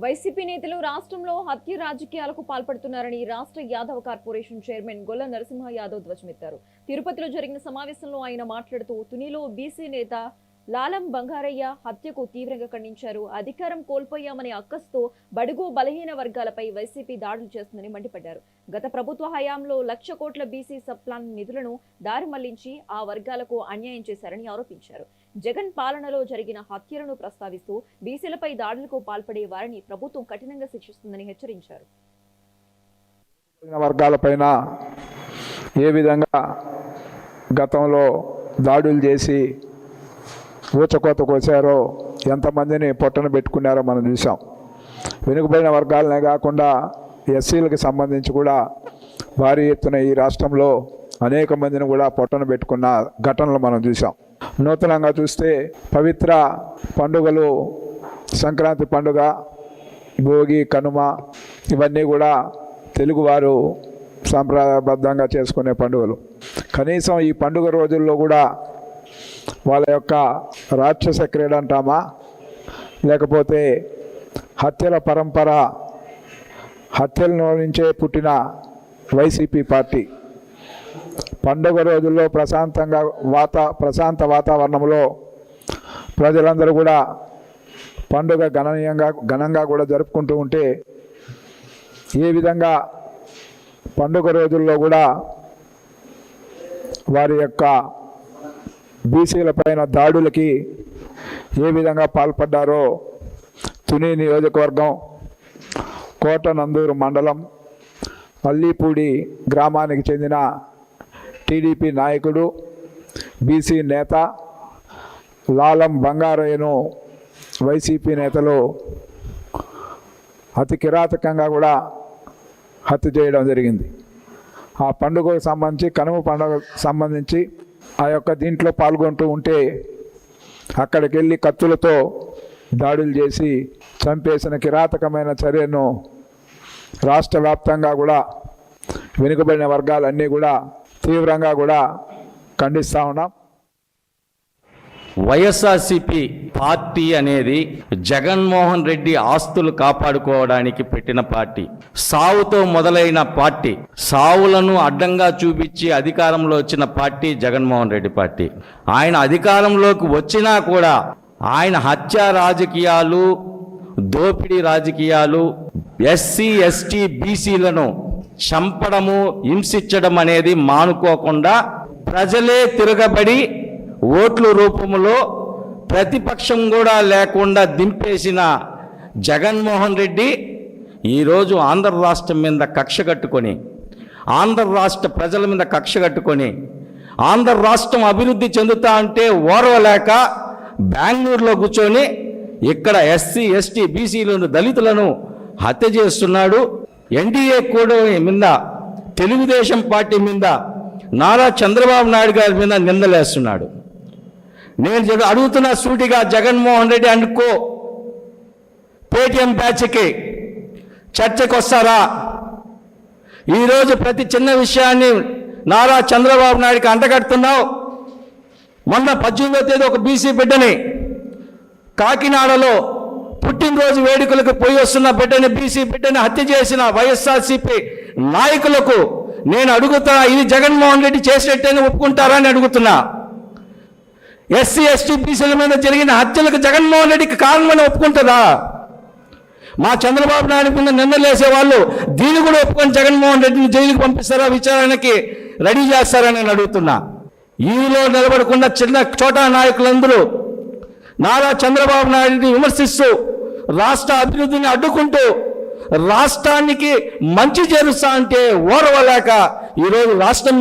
YCP నేతలు రాష్ట్రంలో హత్య రాజకీయాలకు పాల్పడుతున్నారని రాష్ట్ర యాదవ్ కార్పొరేషన్ చైర్మన్ గొల్ల నరసింహ యాదవ్ ధ్వజమెత్తారు. తిరుపతిలో జరిగిన సమావేశంలో ఆయన మాట్లాడుతూ తునిలో బీసీ నేత లాలం బంగారయ్య హత్యకు తీవ్రంగా ఖండించారు. అధికారం కోల్పోయామనే అక్కస్తో బడుగు బలహీన వర్గాలపై వైసీపీ దాడులు చేస్తుందని మండిపడ్డారు. గత ప్రభుత్వ హయాంలో 1,00,00,000 కోట్ల బీసీ సబ్ ప్లాన్ నిధులను దారి మళ్లించి ఆ వర్గాలకు అన్యాయం చేశారని ఆరోపించారు. జగన్ పాలనలో జరిగిన హత్యలను ప్రస్తావిస్తూ బీసీలపై దాడులకు పాల్పడే వారిని ప్రభుత్వం కఠినంగా శిక్షిస్తుందని హెచ్చరించారు. వర్గాలపైన ఏ విధంగా గతంలో దాడులు చేసి ఊచకోత కోసారో, ఎంతమందిని పొట్టన పెట్టుకున్నారో మనం చూసాం. వెనుకబడిన వర్గాలనే కాకుండా ఎస్సీలకు సంబంధించి కూడా భారీ ఎత్తున ఈ రాష్ట్రంలో అనేక మందిని కూడా పొట్టన పెట్టుకున్న ఘటనలు మనం చూసాం. నూతనంగా చూస్తే పవిత్ర పండుగలు, సంక్రాంతి పండుగ, భోగి, కనుమ ఇవన్నీ కూడా తెలుగువారు సాంప్రదాయబద్ధంగా చేసుకునే పండుగలు. కనీసం ఈ పండుగ రోజుల్లో కూడా వాళ్ళ యొక్క రాక్షస క్రీడ అంటామా, లేకపోతే హత్యల పరంపర, హత్యల నుంచే పుట్టిన వైసీపీ పార్టీ పండుగ రోజుల్లో ప్రశాంత వాతావరణంలో ప్రజలందరూ కూడా పండుగ ఘనంగా కూడా జరుపుకుంటూ ఉంటే, ఏ విధంగా పండుగ రోజుల్లో కూడా వారి యొక్క బీసీల పైన దాడులకి ఏ విధంగా పాల్పడ్డారో తుని నియోజకవర్గం కోటనందూరు మండలం అల్లీపూడి గ్రామానికి చెందిన టీడీపీ నాయకుడు, బీసీ నేత లాలం బంగారయ్యను వైసీపీ నేతలు అతి కిరాతకంగా కూడా హత్య చేయడం జరిగింది. ఆ పండుగకు సంబంధించి, కనుమ పండుగకు సంబంధించి ఆ యొక్క దీంట్లో పాల్గొంటూ ఉంటే అక్కడికి వెళ్ళి కత్తులతో దాడులు చేసి చంపేసిన కిరాతకమైన చర్యను రాష్ట్ర వ్యాప్తంగా కూడా వెనుకబడిన వర్గాలన్నీ కూడా తీవ్రంగా కూడా ఖండిస్తూ ఉన్నాం. వైఎస్ఆర్సీపీ పార్టీ అనేది జగన్మోహన్ రెడ్డి ఆస్తులు కాపాడుకోవడానికి పెట్టిన పార్టీ. సావుతో మొదలైన పార్టీ, సావులను అడ్డంగా చూపించి అధికారంలో వచ్చిన పార్టీ జగన్మోహన్ రెడ్డి పార్టీ. ఆయన అధికారంలోకి వచ్చినా కూడా ఆయన హత్య రాజకీయాలు, దోపిడీ రాజకీయాలు, ఎస్సీ ఎస్టీ బీసీలను చంపడము, హింసించడం అనేది మానుకోకుండా ప్రజలే తిరగబడి ఓట్ల రూపంలో ప్రతిపక్షం కూడా లేకుండా దింపేసిన జగన్మోహన్ రెడ్డి ఈరోజు ఆంధ్ర రాష్ట్రం మీద కక్ష కట్టుకొని, ఆంధ్ర రాష్ట్ర ప్రజల మీద కక్ష కట్టుకొని, ఆంధ్ర రాష్ట్రం అభివృద్ధి చెందుతా అంటే ఓర్వలేక బెంగళూరులో కూర్చొని ఇక్కడ ఎస్సీ ఎస్టీ బీసీలను, దళితులను హత్య చేస్తున్నాడు. ఎన్డీఏ కూడా మీద, తెలుగుదేశం పార్టీ మీద, నారా చంద్రబాబు నాయుడు గారి మీద నిందలేస్తున్నాడు. నేను అడుగుతున్న సూటిగా, జగన్మోహన్ రెడ్డి అనుకో పేటీఎం బ్యాచ్కి చర్చకు వస్తారా? ఈరోజు ప్రతి చిన్న విషయాన్ని నారా చంద్రబాబు నాయుడికి అంటగడుతున్నావు. మొన్న 18వ తేదీ ఒక బీసీ బిడ్డని కాకినాడలో పుట్టినరోజు వేడుకలకు పోయి వస్తున్న బిడ్డని, బీసీ బిడ్డని హత్య చేసిన వైఎస్ఆర్సీపీ నాయకులకు నేను అడుగుతున్నా, ఇది జగన్మోహన్ రెడ్డి చేసినట్టేనే ఒప్పుకుంటారా అని అడుగుతున్నా. ఎస్సీ ఎస్టీ బీసీల మీద జరిగిన హత్యలకు జగన్మోహన్ రెడ్డికి కారణమని ఒప్పుకుంటుందా? మా చంద్రబాబు నాయుడు మీద నిందలేసే వాళ్ళు దీన్ని కూడా ఒప్పుకొని జగన్మోహన్ రెడ్డిని జైలుకి పంపిస్తారా, విచారణకి రెడీ చేస్తారని నేను అడుగుతున్నా. ఈలో నిలబడకుండా చిన్న చోటా నాయకులందరూ నారా చంద్రబాబు నాయుడిని విమర్శిస్తూ, రాష్ట్ర అభివృద్ధిని అడ్డుకుంటూ, రాష్ట్రానికి మంచి చేరుస్తా అంటే ఓర్వలేక ఈరోజు రాష్ట్రం